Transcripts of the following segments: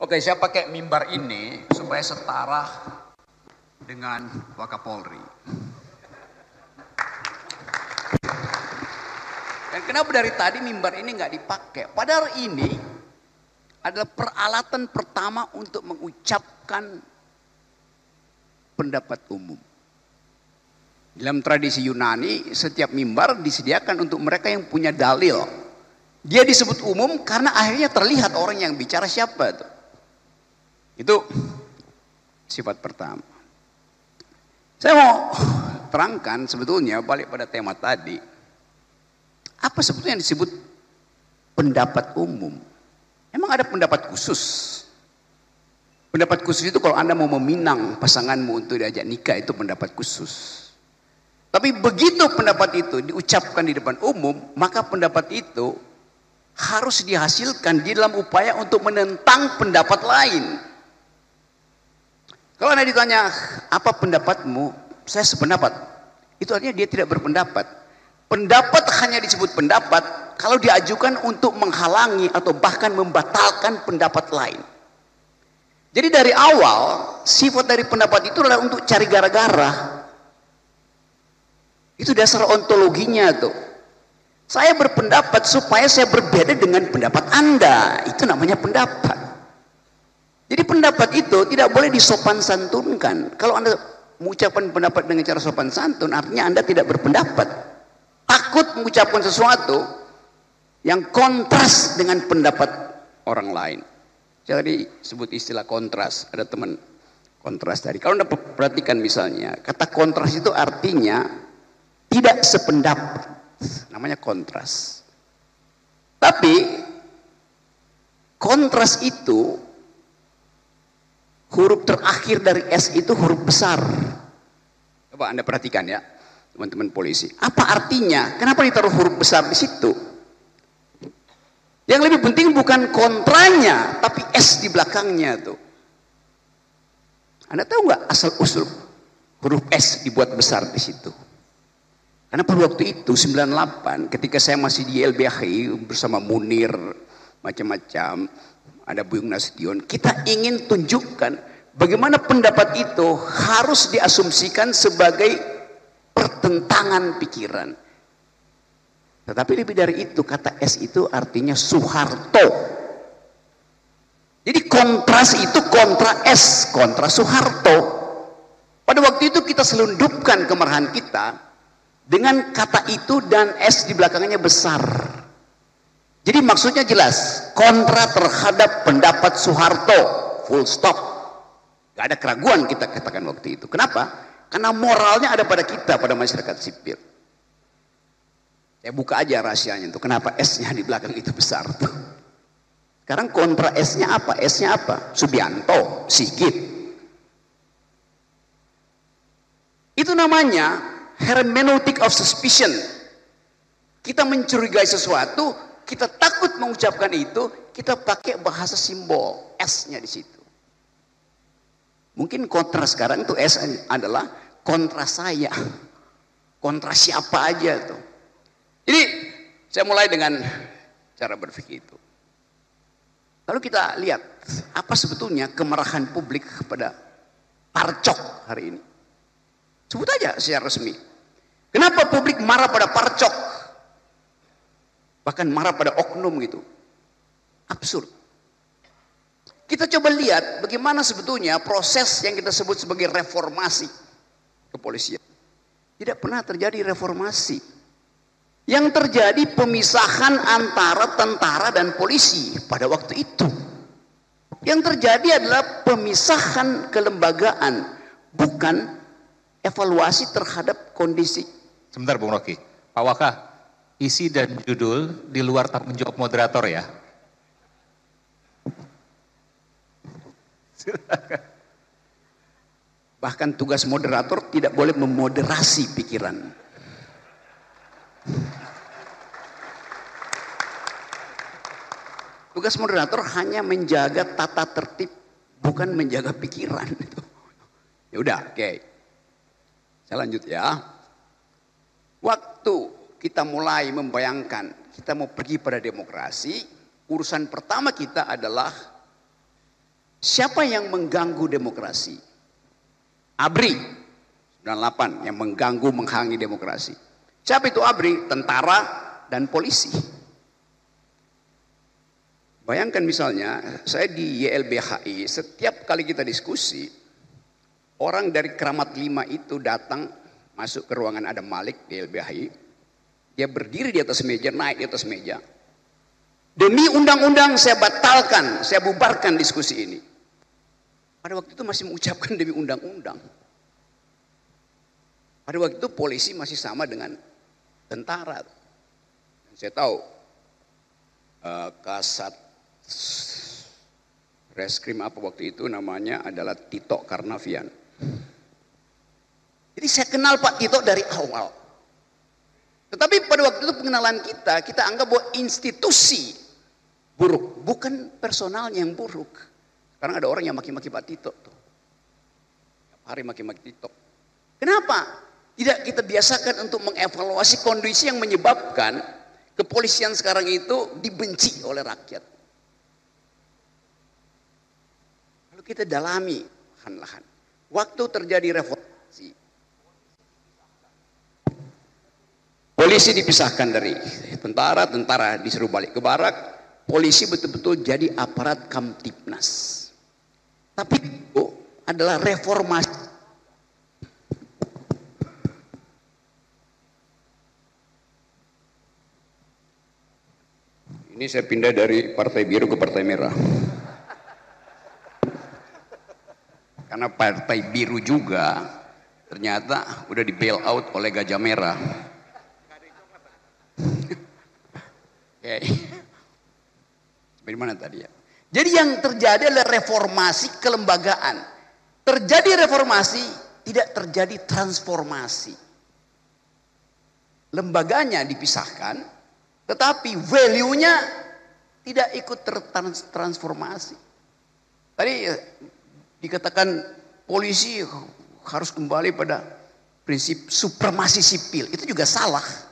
Oke, saya pakai mimbar ini supaya setara dengan Wakapolri. Dan kenapa dari tadi mimbar ini nggak dipakai? Padahal ini adalah peralatan pertama untuk mengucapkan pendapat umum. Dalam tradisi Yunani, setiap mimbar disediakan untuk mereka yang punya dalil. Dia disebut umum karena akhirnya terlihat orang yang bicara siapa tuh. Itu sifat pertama. Saya mau terangkan sebetulnya balik pada tema tadi. Apa sebetulnya yang disebut pendapat umum? Emang ada pendapat khusus? Pendapat khusus itu kalau Anda mau meminang pasanganmu untuk diajak nikah, itu pendapat khusus. Tapi begitu pendapat itu diucapkan di depan umum, maka pendapat itu harus dihasilkan di dalam upaya untuk menentang pendapat lain. Kalau Anda ditanya, apa pendapatmu? Saya sependapat. Itu artinya dia tidak berpendapat. Pendapat hanya disebut pendapat kalau diajukan untuk menghalangi atau bahkan membatalkan pendapat lain. Jadi dari awal, sifat dari pendapat itu adalah untuk cari gara-gara. Itu dasar ontologinya tuh. Saya berpendapat supaya saya berbeda dengan pendapat Anda. Itu namanya pendapat. Jadi pendapat itu tidak boleh disopan santunkan. Kalau Anda mengucapkan pendapat dengan cara sopan santun, artinya Anda tidak berpendapat. Takut mengucapkan sesuatu yang kontras dengan pendapat orang lain. Saya tadi sebut istilah kontras. Ada teman kontras tadi. Kalau Anda perhatikan misalnya, kata kontras itu artinya tidak sependapat. Namanya kontras. Tapi kontras itu huruf terakhir dari S itu huruf besar. Coba Anda perhatikan ya, teman-teman polisi. Apa artinya? Kenapa ditaruh huruf besar di situ? Yang lebih penting bukan kontranya, tapi S di belakangnya tuh. Anda tahu nggak asal usul huruf S dibuat besar di situ? Karena pada waktu itu 98, ketika saya masih di LBH bersama Munir, macam-macam, ada Buyung Nasution, kita ingin tunjukkan bagaimana pendapat itu harus diasumsikan sebagai pertentangan pikiran. Tetapi lebih dari itu, kata S itu artinya Soeharto. Jadi kontras itu kontra S, kontra Soeharto. Pada waktu itu kita selundupkan kemarahan kita dengan kata itu dan S di belakangnya besar. Jadi maksudnya jelas, kontra terhadap pendapat Soeharto, full stop. Gak ada keraguan kita katakan waktu itu. Kenapa? Karena moralnya ada pada kita, pada masyarakat sipil. Saya buka aja rahasianya itu, kenapa S-nya di belakang itu besar tuh. Sekarang kontra S-nya apa? S-nya apa? Subianto, Sigit. Itu namanya hermeneutic of suspicion. Kita mencurigai sesuatu, kita takut mengucapkan itu, kita pakai bahasa simbol S-nya di situ. Mungkin kontra sekarang itu S adalah kontra saya, kontra siapa aja tuh. Jadi saya mulai dengan cara berpikir itu. Lalu kita lihat apa sebetulnya kemarahan publik kepada Parcok hari ini. Sebut aja secara resmi. Kenapa publik marah pada Parcok? Bahkan marah pada oknum gitu. Absurd. Kita coba lihat bagaimana sebetulnya proses yang kita sebut sebagai reformasi kepolisian. Tidak pernah terjadi reformasi. Yang terjadi pemisahan antara tentara dan polisi pada waktu itu. Yang terjadi adalah pemisahan kelembagaan, bukan evaluasi terhadap kondisi. Sebentar Bung Rocky, Pak Waka, isi dan judul di luar tanggung jawab moderator ya. Bahkan tugas moderator tidak boleh memoderasi pikiran. Tugas moderator hanya menjaga tata tertib, bukan menjaga pikiran. Ya udah, oke. Saya lanjut ya. Waktu kita mulai membayangkan kita mau pergi pada demokrasi, urusan pertama kita adalah Siapa yang mengganggu demokrasi? ABRI 98 yang mengganggu, menghalangi demokrasi. Siapa itu ABRI? Tentara dan polisi. Bayangkan misalnya, saya di YLBHI, setiap kali kita diskusi, orang dari Kramat 5 itu datang, masuk ke ruangan Adam Malik di YLBHI, dia berdiri di atas meja, naik di atas meja. Demi undang-undang saya batalkan, saya bubarkan diskusi ini. Pada waktu itu masih mengucapkan demi undang-undang. Pada waktu itu polisi masih sama dengan tentara. Dan saya tahu Kasat Reskrim apa waktu itu namanya adalah Tito Karnavian. Jadi saya kenal Pak Tito dari awal. Tetapi pada waktu itu pengenalan kita anggap bahwa institusi buruk, bukan personalnya yang buruk. Sekarang ada orang yang maki-maki Pak Tito tuh. Tiap hari maki-maki Tito. Kenapa? Tidak kita biasakan untuk mengevaluasi kondisi yang menyebabkan kepolisian sekarang itu dibenci oleh rakyat. Lalu kita dalami lahan-lahan. Waktu terjadi reformasi, polisi dipisahkan dari tentara, tentara disuruh balik ke barak, polisi betul-betul jadi aparat Kamtibnas. Tapi itu adalah reformasi. Ini saya pindah dari Partai Biru ke Partai Merah. Karena Partai Biru juga ternyata udah di bail out oleh Gajah Merah. Oke. Dari mana tadi ya? Jadi yang terjadi adalah reformasi kelembagaan. Terjadi reformasi, tidak terjadi transformasi. Lembaganya dipisahkan, tetapi value-nya tidak ikut tertransformasi. Tadi dikatakan polisi harus kembali pada prinsip supremasi sipil. Itu juga salah.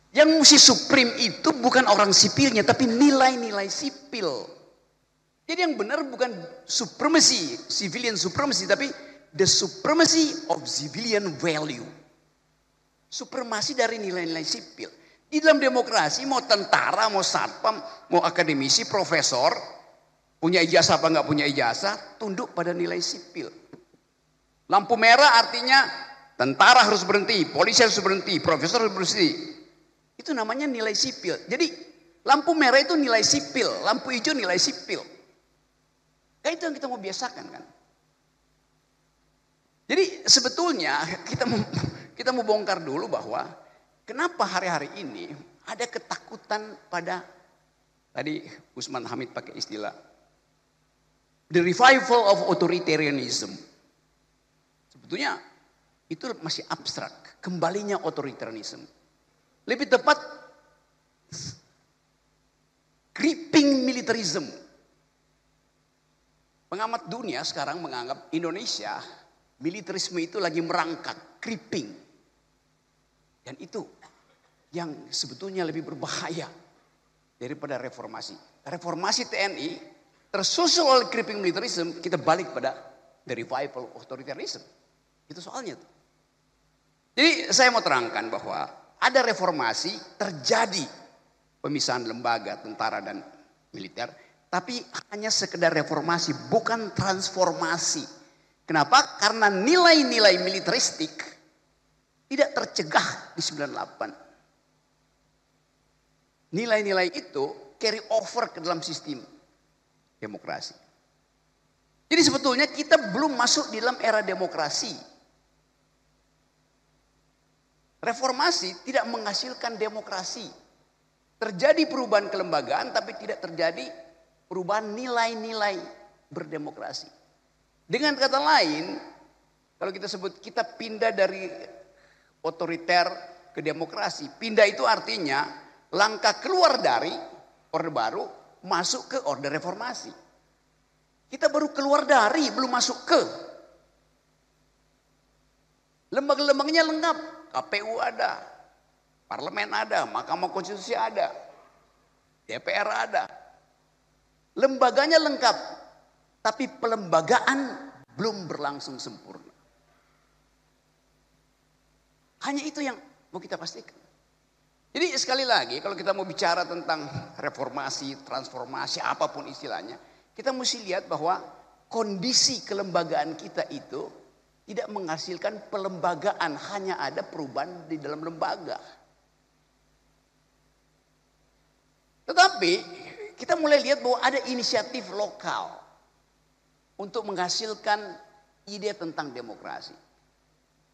Yang mesti supreme itu bukan orang sipilnya, tapi nilai-nilai sipil. Jadi yang benar bukan supremacy, civilian supremacy, tapi the supremacy of civilian value. Supremasi dari nilai-nilai sipil. Di dalam demokrasi mau tentara, mau satpam, mau akademisi, profesor, punya ijazah apa nggak punya ijazah, tunduk pada nilai sipil. Lampu merah artinya tentara harus berhenti, polisi harus berhenti, profesor harus berhenti. Itu namanya nilai sipil. Jadi lampu merah itu nilai sipil, lampu hijau nilai sipil. Kayak itu yang kita mau biasakan kan. Jadi sebetulnya kita mau bongkar dulu bahwa kenapa hari-hari ini ada ketakutan pada, tadi Usman Hamid pakai istilah the revival of authoritarianism. Sebetulnya itu masih abstrak, kembalinya otoritarianisme. Lebih tepat creeping militarism. Pengamat dunia sekarang menganggap Indonesia militerisme itu lagi merangkak, creeping. Dan itu yang sebetulnya lebih berbahaya daripada reformasi. Reformasi TNI tersusul oleh creeping militarism, kita balik pada the revival of authoritarianism. Itu soalnya tuh. Jadi saya mau terangkan bahwa ada reformasi, terjadi pemisahan lembaga tentara dan militer, tapi hanya sekedar reformasi, bukan transformasi. Kenapa? Karena nilai-nilai militeristik tidak tercegah di 98. Nilai-nilai itu carry over ke dalam sistem demokrasi. Jadi sebetulnya kita belum masuk di dalam era demokrasi. Reformasi tidak menghasilkan demokrasi. Terjadi perubahan kelembagaan tapi tidak terjadi perubahan nilai-nilai berdemokrasi. Dengan kata lain, kalau kita sebut kita pindah dari otoriter ke demokrasi. Pindah itu artinya langkah keluar dari orde baru masuk ke orde reformasi. Kita baru keluar dari, belum masuk ke. Lembaga-lembaganya lengkap. KPU ada, parlemen ada, Mahkamah Konstitusi ada, DPR ada. Lembaganya lengkap, tapi pelembagaan belum berlangsung sempurna. Hanya itu yang mau kita pastikan. Jadi sekali lagi kalau kita mau bicara tentang reformasi, transformasi, apapun istilahnya, kita mesti lihat bahwa kondisi kelembagaan kita itu tidak menghasilkan pelembagaan, hanya ada perubahan di dalam lembaga. Tetapi kita mulai lihat bahwa ada inisiatif lokal untuk menghasilkan ide tentang demokrasi.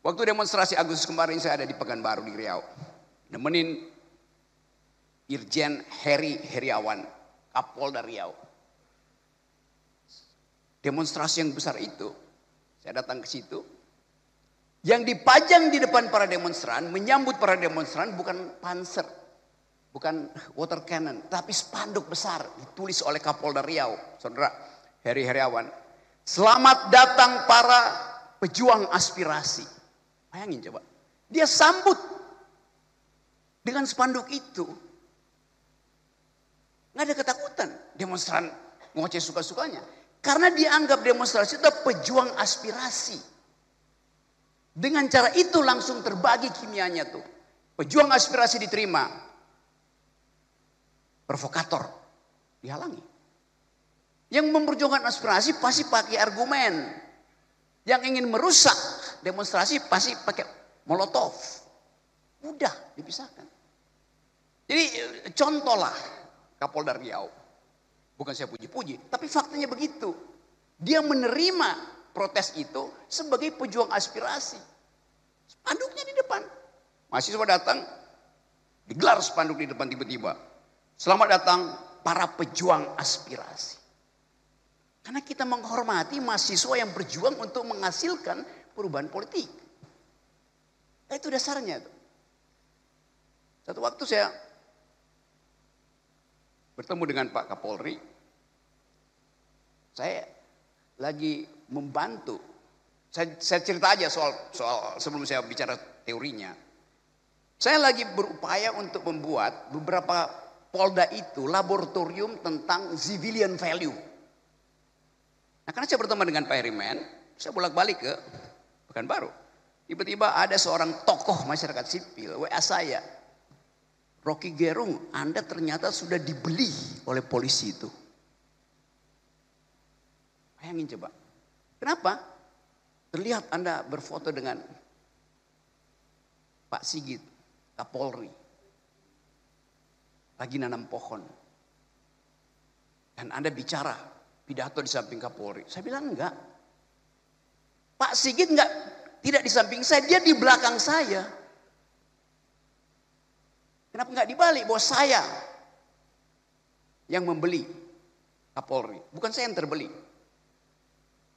Waktu demonstrasi Agustus kemarin saya ada di Pekanbaru di Riau. Nemenin Irjen Heri Heriawan, Kapolda Riau. Demonstrasi yang besar itu, saya datang ke situ. Yang dipajang di depan para demonstran, menyambut para demonstran bukan panser, bukan water cannon, tapi spanduk besar ditulis oleh Kapolda Riau, Saudara Heri Heriawan. Selamat datang para pejuang aspirasi. Bayangin coba, dia sambut dengan spanduk itu. Nggak ada ketakutan, demonstran ngoceh suka-sukanya. Karena dia anggap demonstrasi itu pejuang aspirasi. Dengan cara itu langsung terbagi kimianya tuh. Pejuang aspirasi diterima, provokator dihalangi. Yang memperjuangkan aspirasi pasti pakai argumen. Yang ingin merusak demonstrasi pasti pakai molotov. Mudah dipisahkan. Jadi contohlah Kapolda Riau. Bukan saya puji-puji, tapi faktanya begitu. Dia menerima protes itu sebagai pejuang aspirasi. Spanduknya di depan. Mahasiswa datang, digelar spanduk di depan tiba-tiba. Selamat datang para pejuang aspirasi. Karena kita menghormati mahasiswa yang berjuang untuk menghasilkan perubahan politik. Nah, itu dasarnya. Satu waktu saya bertemu dengan Pak Kapolri. Saya lagi membantu. Saya cerita aja soal sebelum saya bicara teorinya. Saya lagi berupaya untuk membuat beberapa Polda itu laboratorium tentang civilian value. Nah, karena saya berteman dengan Pak Herimen, saya bolak-balik ke Pekanbaru. Tiba-tiba ada seorang tokoh masyarakat sipil, WA saya. Rocky Gerung, Anda ternyata sudah dibeli oleh polisi itu. Bayangin coba. Kenapa? Terlihat Anda berfoto dengan Pak Sigit, Kapolri. Lagi nanam pohon. Dan Anda bicara pidato di samping Kapolri. Saya bilang enggak. Pak Sigit tidak di samping saya, dia di belakang saya. Kenapa enggak dibalik bahwa saya yang membeli Kapolri, bukan saya yang terbeli.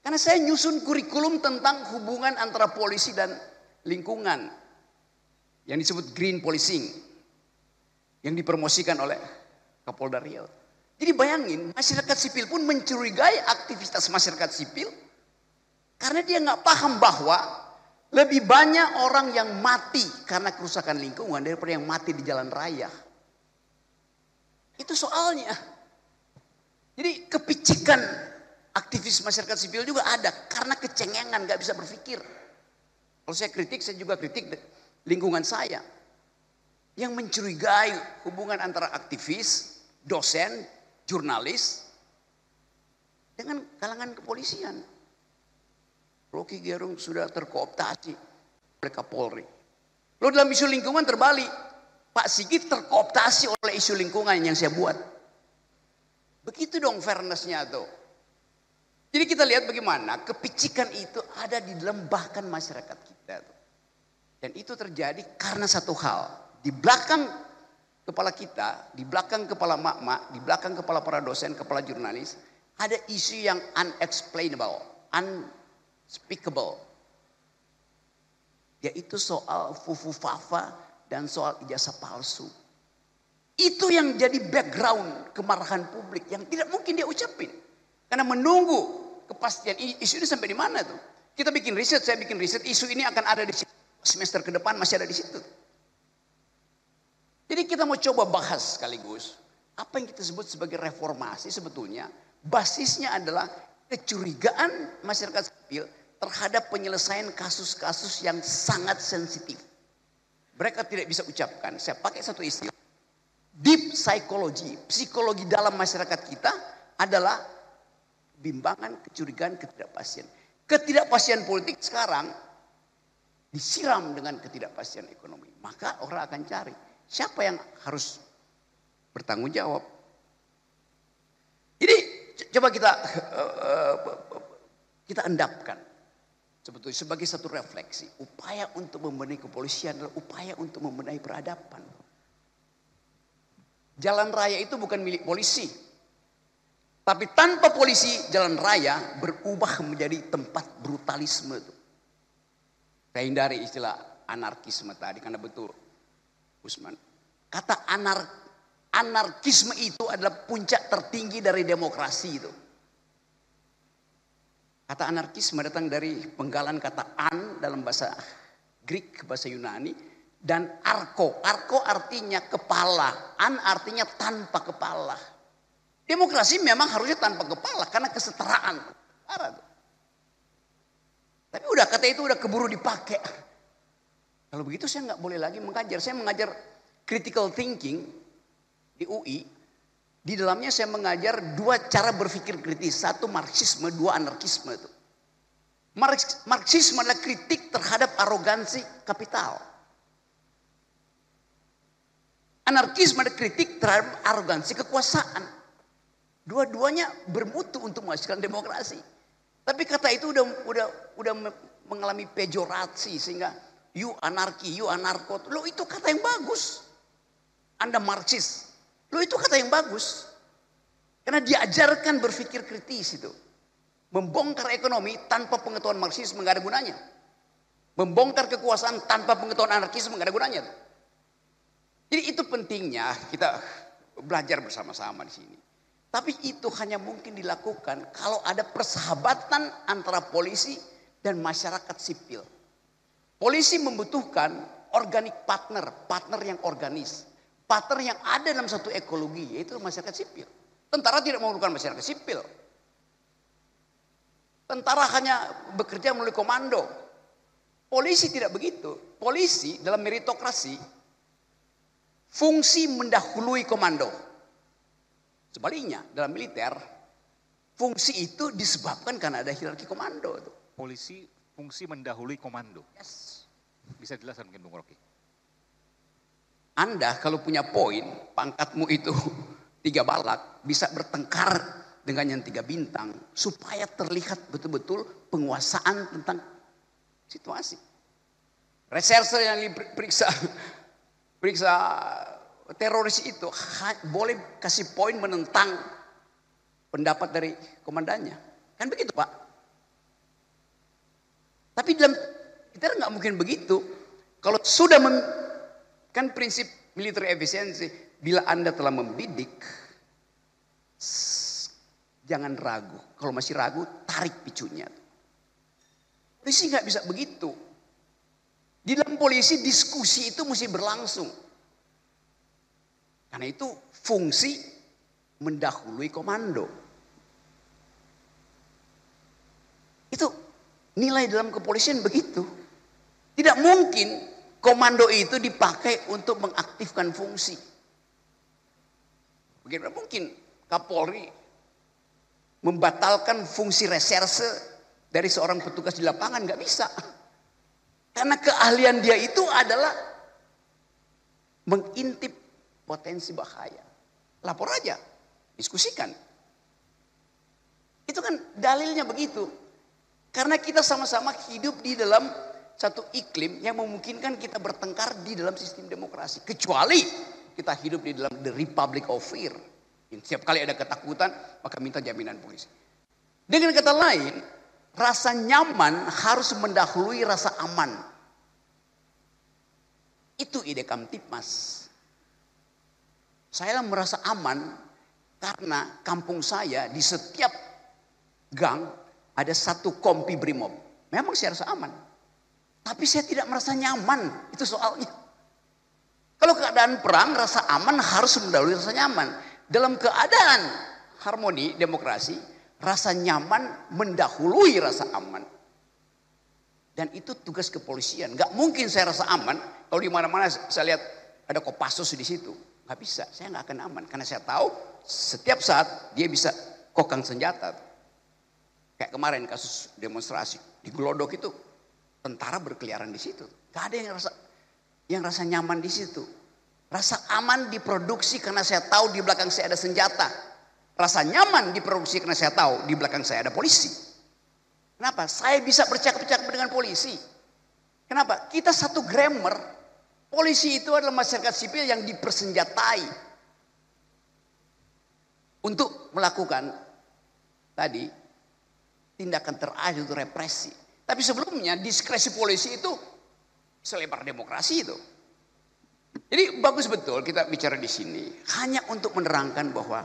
Karena saya nyusun kurikulum tentang hubungan antara polisi dan lingkungan yang disebut green policing yang dipromosikan oleh Kapolda Riau. Jadi bayangin, masyarakat sipil pun mencurigai aktivitas masyarakat sipil karena dia nggak paham bahwa lebih banyak orang yang mati karena kerusakan lingkungan daripada yang mati di jalan raya. Itu soalnya. Jadi kepicikan aktivis masyarakat sipil juga ada karena kecengengan, nggak bisa berpikir. Kalau saya kritik, saya juga kritik lingkungan saya yang mencurigai hubungan antara aktivis, dosen, jurnalis dengan kalangan kepolisian. Rocky Gerung sudah terkooptasi oleh Kapolri. Lalu dalam isu lingkungan terbalik. Pak Sigit terkooptasi oleh isu lingkungan yang saya buat. Begitu dong fairness-nya tuh. Jadi kita lihat bagaimana kepicikan itu ada di dalam bahkan masyarakat kita. Dan itu terjadi karena satu hal. Di belakang kepala kita, di belakang kepala mak-mak, di belakang kepala para dosen, kepala jurnalis, ada isu yang unexplainable, unspeakable. Yaitu soal fufu-fafa dan soal ijazah palsu. Itu yang jadi background kemarahan publik yang tidak mungkin dia ucapin. Karena menunggu kepastian isu ini sampai di mana tuh. Kita bikin riset, saya bikin riset, isu ini akan ada di semester ke depan masih ada di situ. Jadi kita mau coba bahas sekaligus apa yang kita sebut sebagai reformasi sebetulnya basisnya adalah kecurigaan masyarakat sipil terhadap penyelesaian kasus-kasus yang sangat sensitif. Mereka tidak bisa ucapkan, saya pakai satu istilah. Deep psychology, psikologi dalam masyarakat kita adalah bimbangan, kecurigaan, ketidakpastian. Ketidakpastian politik sekarang disiram dengan ketidakpastian ekonomi. Maka orang akan cari siapa yang harus bertanggung jawab. Jadi coba kita endapkan sebetulnya sebagai satu refleksi. Upaya untuk membenahi kepolisian adalah upaya untuk membenahi peradaban. Jalan raya itu bukan milik polisi. Tapi tanpa polisi, jalan raya berubah menjadi tempat brutalisme. Saya hindari istilah anarkisme tadi karena betul, Usman. Kata anarkisme itu adalah puncak tertinggi dari demokrasi itu. Kata anarkisme datang dari penggalan kata an dalam bahasa Greek, bahasa Yunani. Dan arko. Arko artinya kepala. An artinya tanpa kepala. Demokrasi memang harusnya tanpa kepala karena kesetaraan. Tapi udah kata itu udah keburu dipakai. Kalau begitu saya nggak boleh lagi mengajar. Saya mengajar critical thinking di UI. Di dalamnya saya mengajar dua cara berpikir kritis. Satu marxisme, dua anarkisme. Itu. Marxisme adalah kritik terhadap arogansi kapital. Anarkisme adalah kritik terhadap arogansi kekuasaan. Dua-duanya bermutu untuk menghasilkan demokrasi. Tapi kata itu udah mengalami pejorasi sehingga you anarki, you anarko. Lo itu kata yang bagus. Anda Marxis. Lo itu kata yang bagus. Karena diajarkan berpikir kritis itu. Membongkar ekonomi tanpa pengetahuan Marxisme nggak ada gunanya. Membongkar kekuasaan tanpa pengetahuan anarkisme nggak ada gunanya. Jadi itu pentingnya kita belajar bersama-sama di sini. Tapi itu hanya mungkin dilakukan kalau ada persahabatan antara polisi dan masyarakat sipil. Polisi membutuhkan organic partner, partner yang organis. Partner yang ada dalam satu ekologi, yaitu masyarakat sipil. Tentara tidak memerlukan masyarakat sipil. Tentara hanya bekerja melalui komando. Polisi tidak begitu. Polisi dalam meritokrasi, fungsi mendahului komando. Sebaliknya dalam militer, fungsi itu disebabkan karena ada hierarki komando. Polisi fungsi mendahului komando. Yes. Bisa jelaskan mungkin Bung Rocky? Anda kalau punya poin, pangkatmu itu 3 balak, bisa bertengkar dengan yang 3 bintang. Supaya terlihat betul-betul penguasaan tentang situasi. Reserse yang diperiksa teroris itu boleh kasih poin menentang pendapat dari komandannya. Kan begitu Pak? Tapi dalam kita nggak mungkin begitu. Kalau sudah kan prinsip military efficiency, bila Anda telah membidik, jangan ragu. Kalau masih ragu, tarik picunya. Polisi nggak bisa begitu. Di dalam polisi diskusi itu mesti berlangsung. Karena itu fungsi mendahului komando. Itu nilai dalam kepolisian begitu. Tidak mungkin komando itu dipakai untuk mengaktifkan fungsi. Bagaimana mungkin Kapolri membatalkan fungsi reserse dari seorang petugas di lapangan? Nggak bisa. Karena keahlian dia itu adalah mengintip potensi bahaya. Lapor aja, diskusikan. Itu kan dalilnya begitu. Karena kita sama-sama hidup di dalam satu iklim yang memungkinkan kita bertengkar di dalam sistem demokrasi. Kecuali kita hidup di dalam the republic of fear. Setiap kali ada ketakutan, maka minta jaminan polisi. Dengan kata lain, rasa nyaman harus mendahului rasa aman. Itu ide Kamtipmas. Saya merasa aman karena kampung saya di setiap gang ada satu kompi brimob. Memang saya rasa aman. Tapi saya tidak merasa nyaman. Itu soalnya. Kalau keadaan perang, rasa aman harus mendahului rasa nyaman. Dalam keadaan harmoni demokrasi, rasa nyaman mendahului rasa aman. Dan itu tugas kepolisian. Gak mungkin saya rasa aman kalau di mana-mana saya lihat ada Kopassus di situ. Gak bisa, saya gak akan aman. Karena saya tahu setiap saat dia bisa kokang senjata. Kayak kemarin kasus demonstrasi di Glodok itu, tentara berkeliaran di situ. Gak ada yang rasa nyaman di situ. Rasa aman diproduksi karena saya tahu di belakang saya ada senjata. Rasa nyaman diproduksi karena saya tahu di belakang saya ada polisi. Kenapa? Saya bisa bercakap-cakap dengan polisi. Kenapa? Kita satu grammar. Polisi itu adalah masyarakat sipil yang dipersenjatai untuk melakukan tadi tindakan terakhir itu represi. Tapi sebelumnya diskresi polisi itu selebar demokrasi itu. Jadi bagus betul kita bicara di sini hanya untuk menerangkan bahwa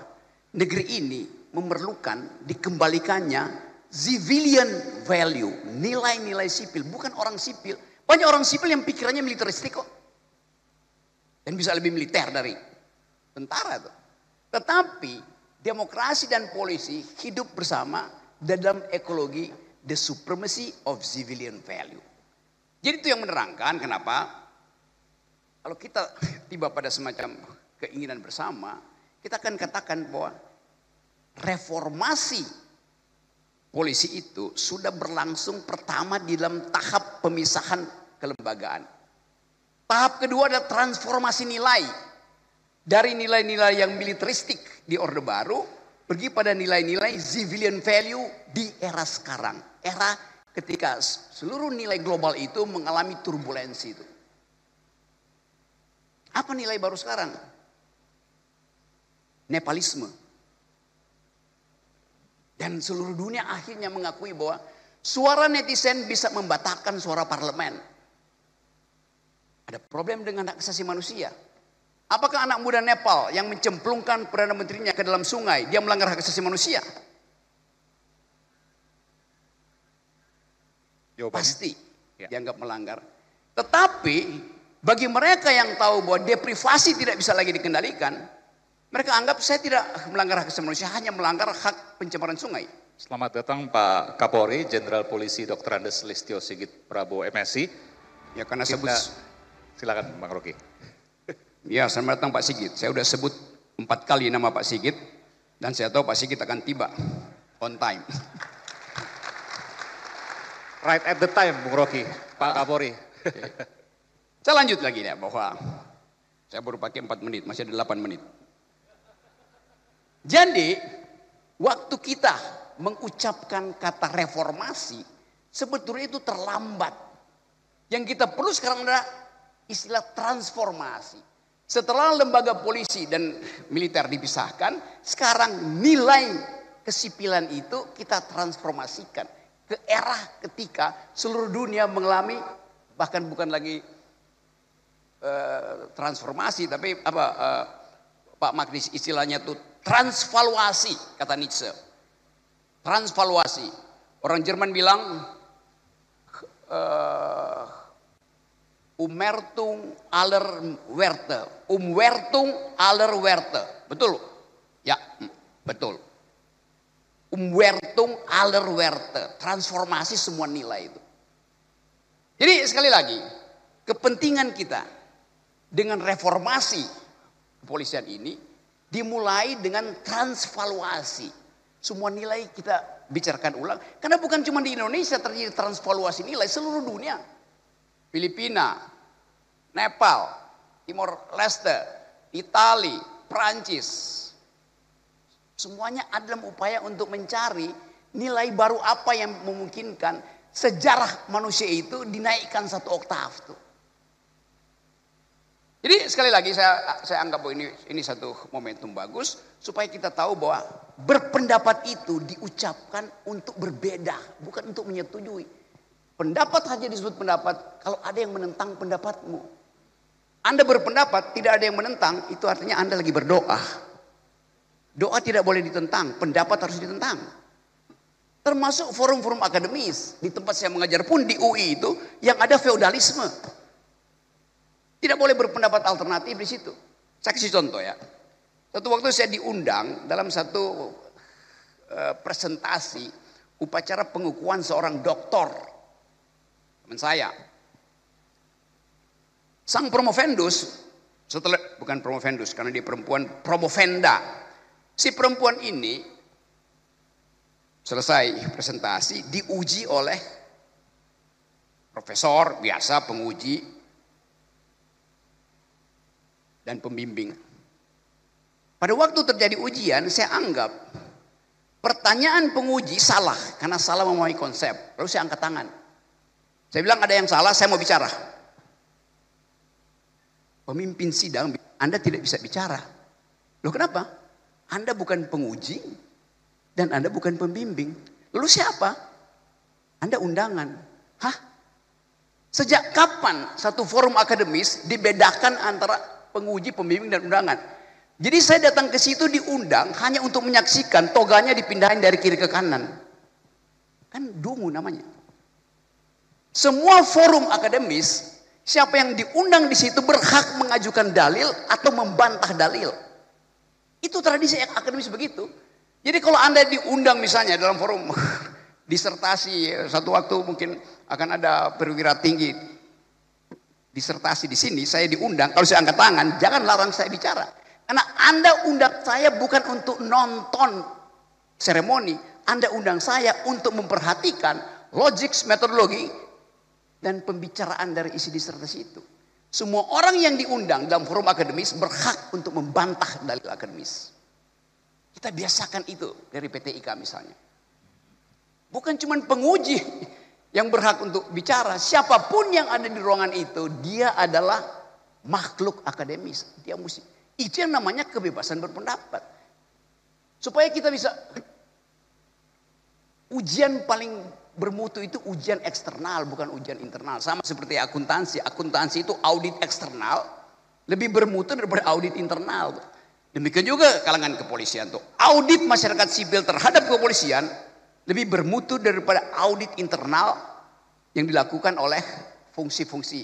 negeri ini memerlukan dikembalikannya civilian value, nilai-nilai sipil, bukan orang sipil. Banyak orang sipil yang pikirannya militeristik kok. Dan bisa lebih militer dari tentara tuh. Tetapi demokrasi dan polisi hidup bersama dalam ekologi the supremacy of civilian value. Jadi itu yang menerangkan kenapa kalau kita tiba pada semacam keinginan bersama, kita akan katakan bahwa reformasi polisi itu sudah berlangsung pertama di dalam tahap pemisahan kelembagaan. Tahap kedua adalah transformasi nilai. Dari nilai-nilai yang militeristik di Orde Baru, pergi pada nilai-nilai civilian value di era sekarang. Era ketika seluruh nilai global itu mengalami turbulensi itu. Apa nilai baru sekarang? Nepalisme. Dan seluruh dunia akhirnya mengakui bahwa suara netizen bisa membatalkan suara parlemen. Ada problem dengan hak asasi manusia. Apakah anak muda Nepal yang mencemplungkan Perdana Menterinya ke dalam sungai, dia melanggar hak asasi manusia? Jawabannya? Pasti dianggap melanggar. Tetapi bagi mereka yang tahu bahwa deprivasi tidak bisa lagi dikendalikan, mereka anggap saya tidak melanggar hak asasi manusia, hanya melanggar hak pencemaran sungai. Selamat datang Pak Kapolri, Jenderal Polisi Dr. Andes Listio Sigit Prabowo MSI. Ya karena Silakan Bang Rocky. Ya selamat datang Pak Sigit. Saya sudah sebut 4 kali nama Pak Sigit dan saya tahu Pak Sigit akan tiba on time. Right at the time, Bung Rocky. Pak Kapolri. Saya lanjut lagi ya bahwa saya baru pakai 4 menit, masih ada 8 menit. Jadi waktu kita mengucapkan kata reformasi sebetulnya itu terlambat. Yang kita perlu sekarang adalah istilah transformasi. Setelah lembaga polisi dan militer dipisahkan, sekarang nilai kesipilan itu kita transformasikan ke era ketika seluruh dunia mengalami bahkan bukan lagi transformasi tapi Pak Magnis istilahnya itu transvaluasi, kata Nietzsche. Transvaluasi. Orang Jerman bilang Umwertung aller Werte. Umwertung aller Werte. Betul? Ya, betul. Umwertung aller Werte. Transformasi semua nilai itu. Jadi sekali lagi, kepentingan kita dengan reformasi kepolisian ini dimulai dengan transvaluasi. Semua nilai kita bicarakan ulang. Karena bukan cuma di Indonesia terjadi transvaluasi nilai, seluruh dunia. Filipina, Nepal, Timor Leste, Itali, Prancis. Semuanya ada dalam upaya untuk mencari nilai baru apa yang memungkinkan sejarah manusia itu dinaikkan 1 oktav tuh. Jadi sekali lagi saya anggap bahwa ini satu momentum bagus supaya kita tahu bahwa berpendapat itu diucapkan untuk berbeda, bukan untuk menyetujui. Pendapat hanya disebut pendapat kalau ada yang menentang pendapatmu. Anda berpendapat tidak ada yang menentang, itu artinya Anda lagi berdoa. Doa tidak boleh ditentang, pendapat harus ditentang. Termasuk forum-forum akademis. Di tempat saya mengajar pun di UI itu yang ada feodalisme. Tidak boleh berpendapat alternatif di situ. Saya kasih contoh ya. Satu waktu saya diundang dalam satu presentasi upacara pengukuhan seorang doktor teman saya. Sang promovendus, bukan promovendus karena dia perempuan, promovenda. Si perempuan ini selesai presentasi diuji oleh profesor biasa, penguji dan pembimbing. Pada waktu terjadi ujian, saya anggap pertanyaan penguji salah karena salah memahami konsep. Lalu saya angkat tangan. Saya bilang ada yang salah, saya mau bicara. Pemimpin sidang, Anda tidak bisa bicara. Loh kenapa? Anda bukan penguji dan Anda bukan pembimbing. Lalu siapa? Anda undangan. Hah? Sejak kapan satu forum akademis dibedakan antara penguji, pembimbing dan undangan? Jadi saya datang ke situ diundang hanya untuk menyaksikan toganya dipindahin dari kiri ke kanan. Kan dungu namanya. Semua forum akademis, siapa yang diundang di situ berhak mengajukan dalil atau membantah dalil. Itu tradisi akademis begitu. Jadi kalau Anda diundang misalnya dalam forum disertasi, satu waktu mungkin akan ada perwira tinggi disertasi di sini, saya diundang, kalau saya angkat tangan, jangan larang saya bicara. Karena Anda undang saya bukan untuk nonton seremoni, Anda undang saya untuk memperhatikan logik, metodologi, dan pembicaraan dari isi disertasi itu. Semua orang yang diundang dalam forum akademis berhak untuk membantah dalil akademis. Kita biasakan itu dari PTIK misalnya. Bukan cuma penguji yang berhak untuk bicara, siapapun yang ada di ruangan itu, dia adalah makhluk akademis. Dia mesti. Itu yang namanya kebebasan berpendapat. Supaya kita bisa, ujian paling bermutu itu ujian eksternal, bukan ujian internal. Sama seperti akuntansi. Akuntansi itu audit eksternal, lebih bermutu daripada audit internal. Demikian juga kalangan kepolisian tuh. Audit masyarakat sipil terhadap kepolisian lebih bermutu daripada audit internal yang dilakukan oleh fungsi-fungsi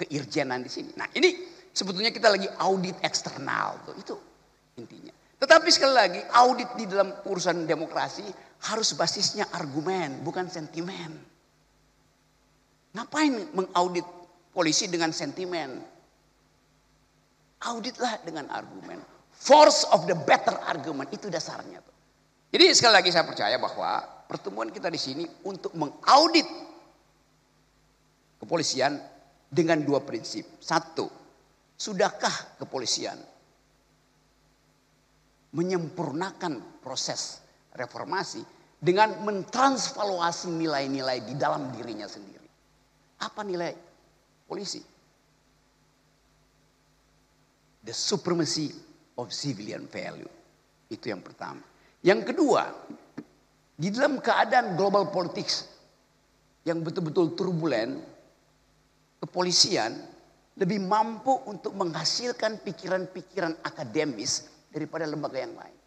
keirjenan di sini. Nah ini sebetulnya kita lagi audit eksternal tuh, itu intinya. Tetapi sekali lagi audit di dalam urusan demokrasi harus basisnya argumen, bukan sentimen. Ngapain mengaudit polisi dengan sentimen? Auditlah dengan argumen. Force of the better argument, itu dasarnya tuh. Jadi sekali lagi saya percaya bahwa pertemuan kita di sini untuk mengaudit kepolisian dengan dua prinsip. Satu, sudahkah kepolisian menyempurnakan proses reformasi dengan mentransvaluasi nilai-nilai di dalam dirinya sendiri? Apa nilai polisi? The supremacy of civilian value. Itu yang pertama. Yang kedua, di dalam keadaan global politics yang betul-betul turbulen, kepolisian lebih mampu untuk menghasilkan pikiran-pikiran akademis daripada lembaga yang lain.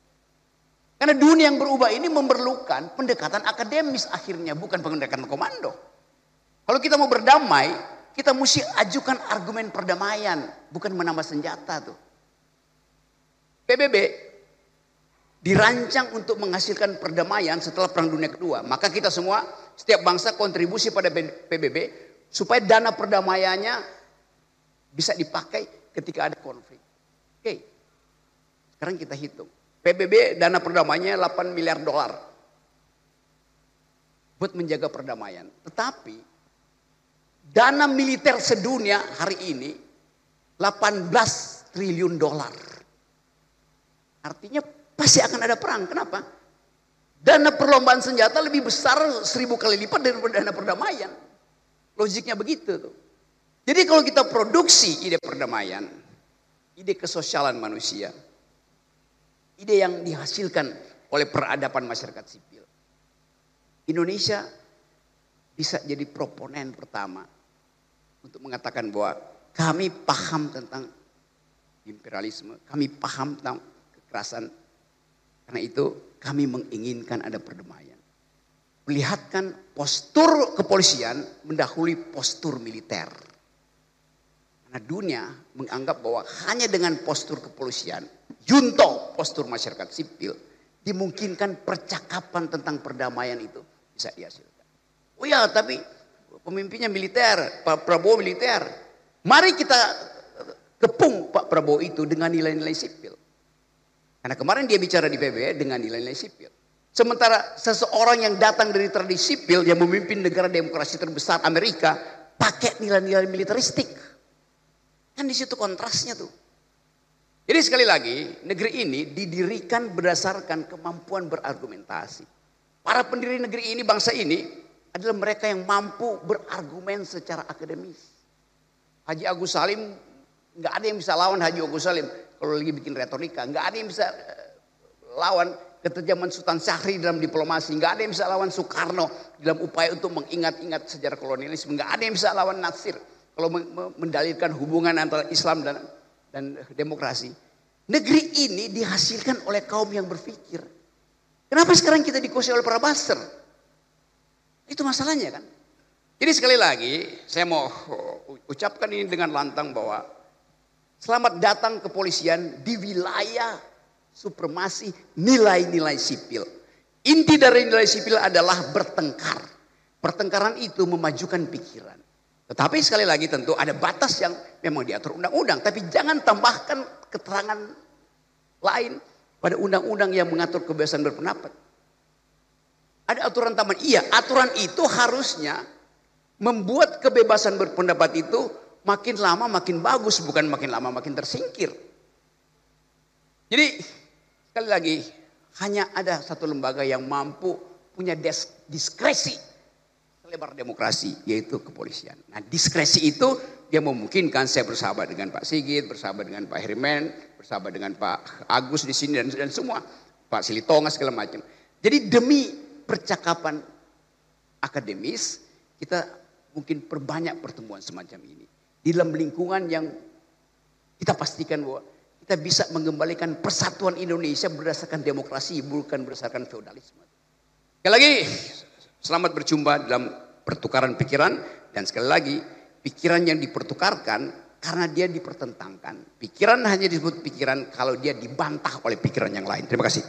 Karena dunia yang berubah ini memerlukan pendekatan akademis akhirnya, bukan pendekatan komando. Kalau kita mau berdamai, kita mesti ajukan argumen perdamaian, bukan menambah senjata tuh. PBB dirancang untuk menghasilkan perdamaian setelah Perang Dunia Kedua. Maka kita semua, setiap bangsa kontribusi pada PBB supaya dana perdamaiannya bisa dipakai ketika ada konflik. Oke, sekarang kita hitung. PBB dana perdamaiannya 8 miliar dolar buat menjaga perdamaian. Tetapi dana militer sedunia hari ini 18 triliun dolar. Artinya pasti akan ada perang. Kenapa? Dana perlombaan senjata lebih besar 1000 kali lipat daripada dana perdamaian. Logiknya begitu tuh. Jadi kalau kita produksi ide perdamaian, ide kesosialan manusia, ide yang dihasilkan oleh peradaban masyarakat sipil, Indonesia bisa jadi proponen pertama untuk mengatakan bahwa kami paham tentang imperialisme, kami paham tentang kekerasan. Karena itu kami menginginkan ada perdamaian. Perlihatkan postur kepolisian mendahului postur militer. Karena dunia menganggap bahwa hanya dengan postur kepolisian, junto postur masyarakat sipil, dimungkinkan percakapan tentang perdamaian itu bisa dihasilkan. Oh ya, tapi pemimpinnya militer, Pak Prabowo militer. Mari kita kepung Pak Prabowo itu dengan nilai-nilai sipil. Karena kemarin dia bicara di PBB dengan nilai-nilai sipil. Sementara seseorang yang datang dari tradisi sipil yang memimpin negara demokrasi terbesar Amerika pakai nilai-nilai militeristik. Kan di situ kontrasnya tuh. Jadi sekali lagi, negeri ini didirikan berdasarkan kemampuan berargumentasi. Para pendiri negeri ini, bangsa ini adalah mereka yang mampu berargumen secara akademis. Haji Agus Salim, nggak ada yang bisa lawan Haji Agus Salim kalau lagi bikin retorika. Nggak ada yang bisa lawan keterjaman Sultan Syahrir dalam diplomasi. Nggak ada yang bisa lawan Soekarno dalam upaya untuk mengingat-ingat sejarah kolonialisme. Nggak ada yang bisa lawan Natsir kalau mendalilkan hubungan antara Islam dan demokrasi. Negeri ini dihasilkan oleh kaum yang berpikir. Kenapa sekarang kita dikuasai oleh para buzzer? Itu masalahnya kan. Jadi sekali lagi saya mau ucapkan ini dengan lantang bahwa selamat datang kepolisian di wilayah supremasi nilai-nilai sipil. Inti dari nilai sipil adalah bertengkar. Pertengkaran itu memajukan pikiran. Tetapi sekali lagi tentu ada batas yang memang diatur undang-undang. Tapi jangan tambahkan keterangan lain pada undang-undang yang mengatur kebebasan berpendapat. Ada aturan taman. Iya, aturan itu harusnya membuat kebebasan berpendapat itu makin lama makin bagus. Bukan makin lama makin tersingkir. Jadi sekali lagi hanya ada satu lembaga yang mampu punya diskresi lebar demokrasi, yaitu kepolisian. Nah, diskresi itu dia memungkinkan saya bersahabat dengan Pak Sigit, bersahabat dengan Pak Herman, bersahabat dengan Pak Agus di sini dan semua, Pak Silitonga segala macam. Jadi demi percakapan akademis kita mungkin perbanyak pertemuan semacam ini di dalam lingkungan yang kita pastikan bahwa kita bisa mengembalikan persatuan Indonesia berdasarkan demokrasi bukan berdasarkan feodalisme. Sekali lagi selamat berjumpa dalam pertukaran pikiran dan sekali lagi pikiran yang dipertukarkan karena dia dipertentangkan. Pikiran hanya disebut pikiran kalau dia dibantah oleh pikiran yang lain. Terima kasih.